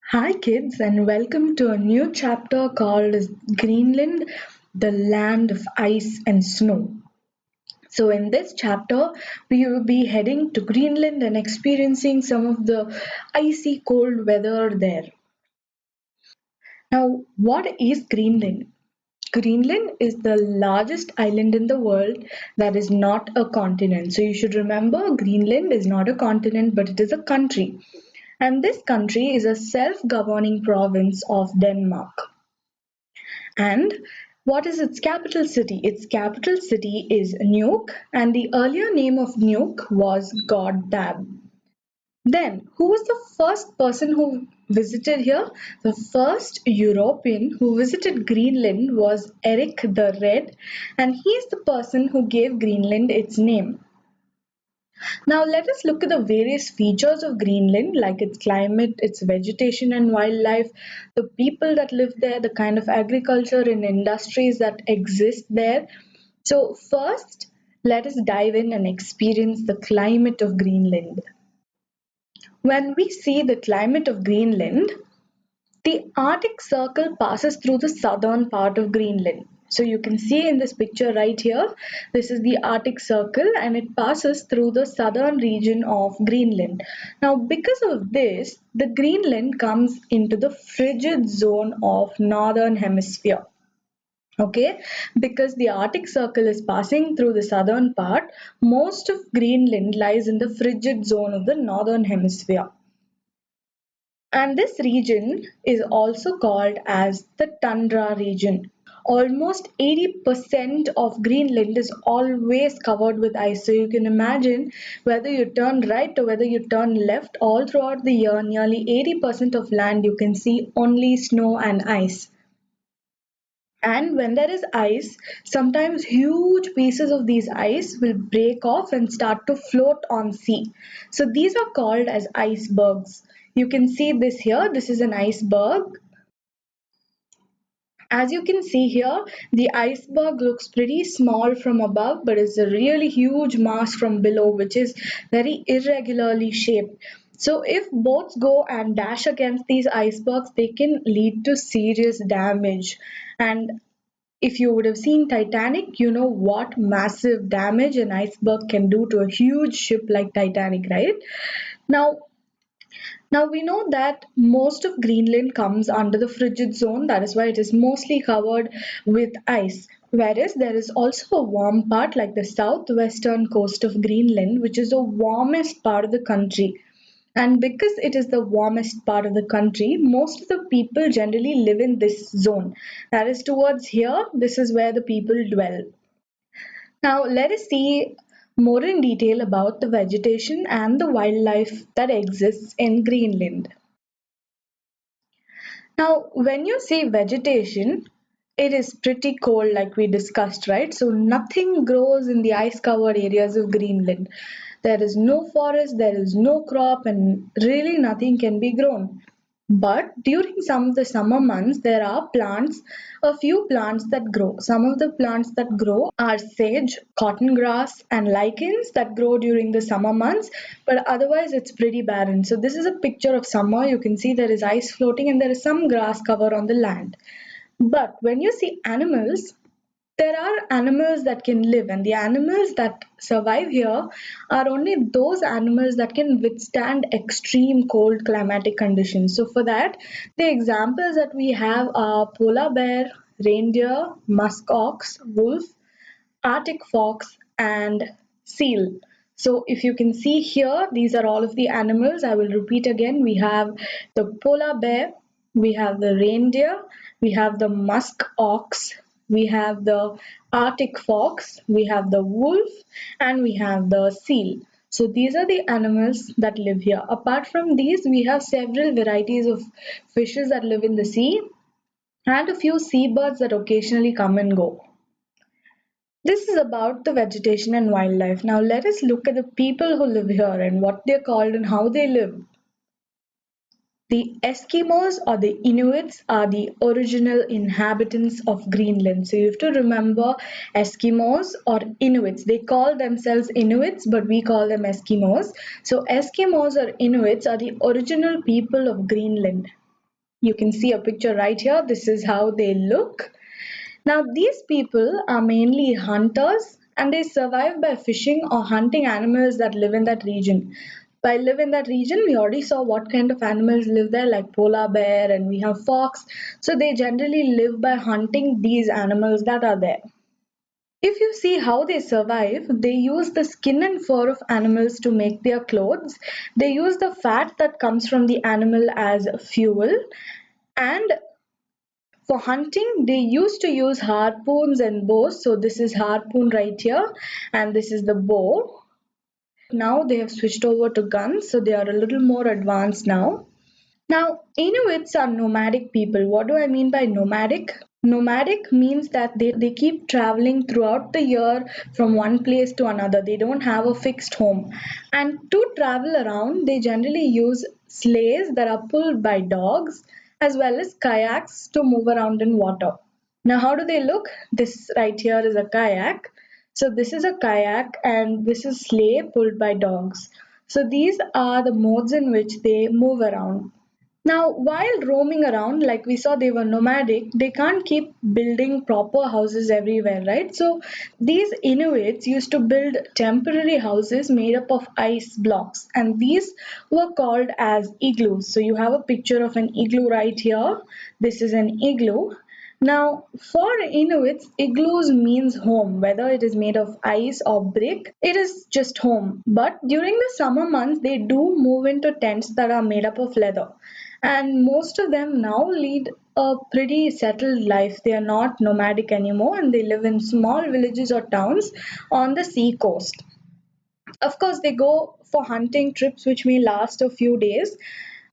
Hi, kids, and welcome to a new chapter called Greenland, the Land of Ice and Snow. So, in this chapter, we will be heading to Greenland and experiencing some of the icy cold weather there. Now, what is Greenland? Greenland is the largest island in the world that is not a continent. So, you should remember Greenland is not a continent but it is a country. And this country is a self governing province of Denmark. And what is its capital city? Its capital city is Nuuk, and the earlier name of Nuuk was Goddam. Then, who was the first person who visited here? The first European who visited Greenland was Eric the Red, and he is the person who gave Greenland its name. Now let us look at the various features of Greenland, like its climate, its vegetation and wildlife, the people that live there, the kind of agriculture and industries that exist there. So first, let us dive in and experience the climate of Greenland. When we see the climate of Greenland, the Arctic Circle passes through the southern part of Greenland. So you can see in this picture right here, this is the Arctic Circle and it passes through the southern region of Greenland. Now, because of this, the Greenland comes into the frigid zone of northern hemisphere. Okay, because the Arctic Circle is passing through the southern part, most of Greenland lies in the frigid zone of the northern hemisphere. And this region is also called as the tundra region. Almost 80% of Greenland is always covered with ice. So you can imagine whether you turn right or whether you turn left, all throughout the year, nearly 80% of land you can see only snow and ice. And when there is ice, sometimes huge pieces of these ice will break off and start to float on sea. So these are called as icebergs. You can see this here. This is an iceberg. As you can see here, the iceberg looks pretty small from above, but it's a really huge mass from below, which is very irregularly shaped. So if boats go and dash against these icebergs, they can lead to serious damage. And if you would have seen Titanic, you know what massive damage an iceberg can do to a huge ship like Titanic, right? Now, now we know that most of Greenland comes under the frigid zone, that is why it is mostly covered with ice. Whereas there is also a warm part like the southwestern coast of Greenland, which is the warmest part of the country. And because it is the warmest part of the country, most of the people generally live in this zone. That is towards here, this is where the people dwell. Now, let us see more in detail about the vegetation and the wildlife that exists in Greenland. Now, when you see vegetation, it is pretty cold, like we discussed, right? So, nothing grows in the ice covered areas of Greenland. There is no forest, there is no crop, and really nothing can be grown. But during some of the summer months, there are plants, a few plants that grow. Some of the plants that grow are sage, cotton grass, and lichens that grow during the summer months, but otherwise it's pretty barren. So, this is a picture of summer. You can see there is ice floating and there is some grass cover on the land. But when you see animals, there are animals that can live, and the animals that survive here are only those animals that can withstand extreme cold climatic conditions. So, for that, the examples that we have are polar bear, reindeer, musk ox, wolf, Arctic fox, and seal. So, if you can see here, these are all of the animals. I will repeat again. We have the polar bear, we have the reindeer, we have the musk ox, we have the Arctic fox, we have the wolf, and we have the seal. So, these are the animals that live here. Apart from these, we have several varieties of fishes that live in the sea and a few seabirds that occasionally come and go. This is about the vegetation and wildlife. Now let us look at the people who live here and what they're called and how they live. The Eskimos or the Inuits are the original inhabitants of Greenland. So you have to remember Eskimos or Inuits. They call themselves Inuits, but we call them Eskimos. So Eskimos or Inuits are the original people of Greenland. You can see a picture right here. This is how they look. Now, these people are mainly hunters and they survive by fishing or hunting animals that live in that region. By live in that region, we already saw what kind of animals live there, like polar bear, and we have fox. So, they generally live by hunting these animals that are there. If you see how they survive, they use the skin and fur of animals to make their clothes. They use the fat that comes from the animal as fuel. And for hunting, they used to use harpoons and bows. So this is harpoon right here, and this is the bow. Now they have switched over to guns, so they are a little more advanced now. Now, Inuits are nomadic people. What do I mean by nomadic? Nomadic means that they keep traveling throughout the year from one place to another. They don't have a fixed home. And to travel around, they generally use sleighs that are pulled by dogs as well as kayaks to move around in water. Now, how do they look? This right here is a kayak. So, this is a kayak and this is sleigh pulled by dogs. So, these are the modes in which they move around. Now, while roaming around, like we saw, they were nomadic, they can't keep building proper houses everywhere, right? So, these Inuits used to build temporary houses made up of ice blocks, and these were called as igloos. So, you have a picture of an igloo right here. This is an igloo. Now, for Inuits, igloos means home, whether it is made of ice or brick, it is just home. But during the summer months, they do move into tents that are made up of leather. And most of them now lead a pretty settled life. They are not nomadic anymore and they live in small villages or towns on the sea coast. Of course, they go for hunting trips which may last a few days.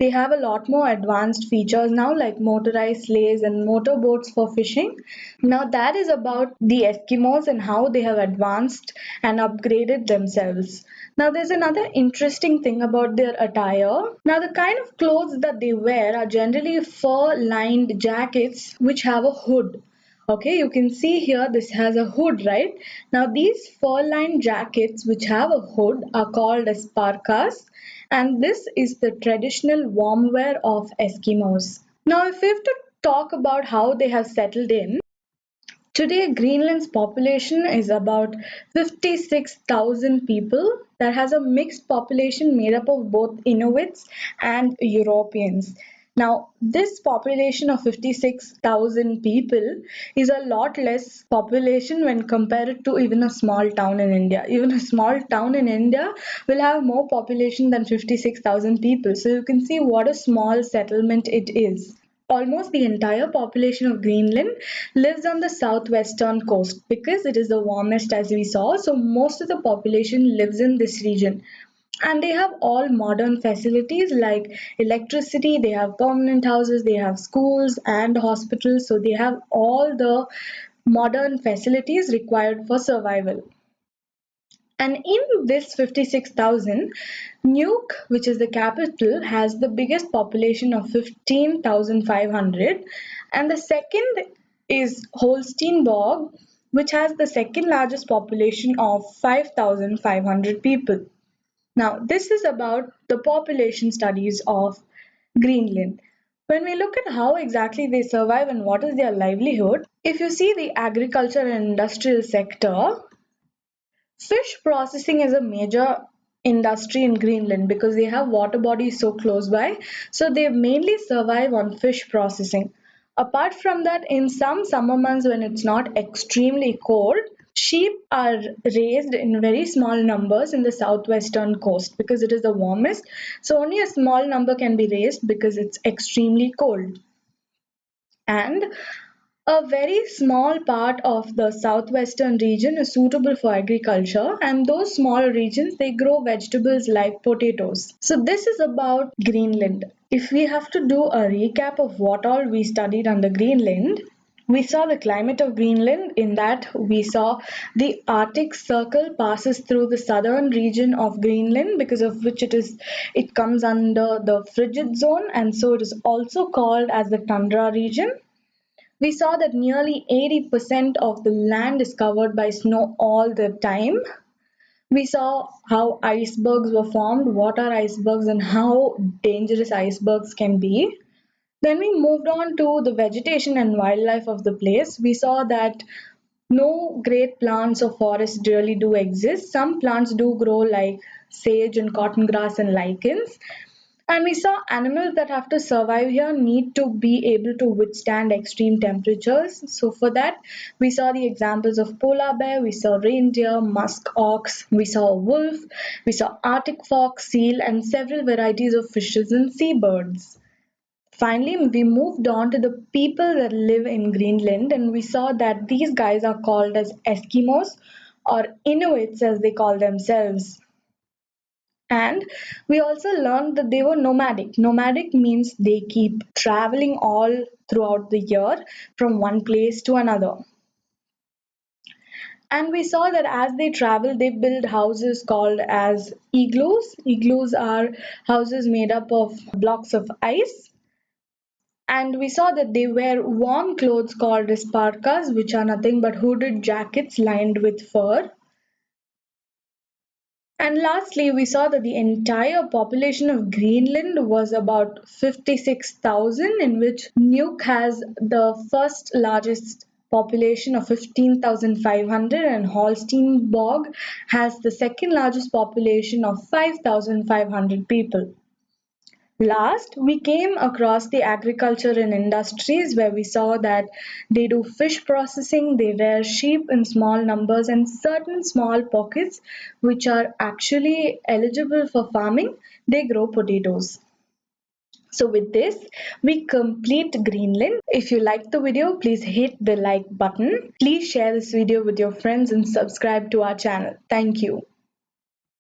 They have a lot more advanced features now, like motorized sleighs and motorboats for fishing. Now, that is about the Eskimos and how they have advanced and upgraded themselves. Now, there's another interesting thing about their attire. Now, the kind of clothes that they wear are generally fur lined jackets which have a hood. Okay, you can see here this has a hood, right? Now these fur-lined jackets which have a hood are called as parkas, and this is the traditional warm wear of Eskimos. Now if we have to talk about how they have settled in, today, Greenland's population is about 56,000 people that has a mixed population made up of both Inuits and Europeans. Now, this population of 56,000 people is a lot less population when compared to even a small town in India. Even a small town in India will have more population than 56,000 people. So you can see what a small settlement it is. Almost the entire population of Greenland lives on the southwestern coast because it is the warmest, as we saw. So, most of the population lives in this region. And they have all modern facilities like electricity, they have permanent houses, they have schools and hospitals. So, they have all the modern facilities required for survival. And in this 56,000, Nuuk, which is the capital, has the biggest population of 15,500. And the second is Holsteinborg, which has the second largest population of 5,500 people. Now, this is about the population studies of Greenland. When we look at how exactly they survive and what is their livelihood, if you see the agriculture and industrial sector, fish processing is a major industry in Greenland because they have water bodies so close by. So they mainly survive on fish processing. Apart from that, in some summer months when it's not extremely cold, sheep are raised in very small numbers in the southwestern coast because it is the warmest. So only a small number can be raised because it's extremely cold. And a very small part of the southwestern region is suitable for agriculture, and those small regions they grow vegetables like potatoes. So this is about Greenland. If we have to do a recap of what all we studied under Greenland, we saw the climate of Greenland in that we saw the Arctic Circle passes through the southern region of Greenland because of which it comes under the frigid zone, and so it is also called as the tundra region. We saw that nearly 80% of the land is covered by snow all the time. We saw how icebergs were formed, what are icebergs, and how dangerous icebergs can be. Then we moved on to the vegetation and wildlife of the place. We saw that no great plants or forests really do exist. Some plants do grow like sage and cotton grass and lichens. And we saw animals that have to survive here need to be able to withstand extreme temperatures. So for that, we saw the examples of polar bear, we saw reindeer, musk ox, we saw a wolf, we saw Arctic fox, seal, and several varieties of fishes and seabirds. Finally, we moved on to the people that live in Greenland, and we saw that these guys are called as Eskimos or Inuits as they call themselves. And we also learned that they were nomadic. Nomadic means they keep traveling all throughout the year from one place to another. And we saw that as they travel, they build houses called as igloos. Igloos are houses made up of blocks of ice. And we saw that they wear warm clothes called as parkas, which are nothing but hooded jackets lined with fur. And lastly, we saw that the entire population of Greenland was about 56,000, in which Nuuk has the first largest population of 15,500, and Holsteinborg has the second largest population of 5,500 people. Last, we came across the agriculture and industries where we saw that they do fish processing, they rear sheep in small numbers, and certain small pockets which are actually eligible for farming, they grow potatoes. So, with this, we complete Greenland. If you liked the video, please hit the like button. Please share this video with your friends and subscribe to our channel. Thank you.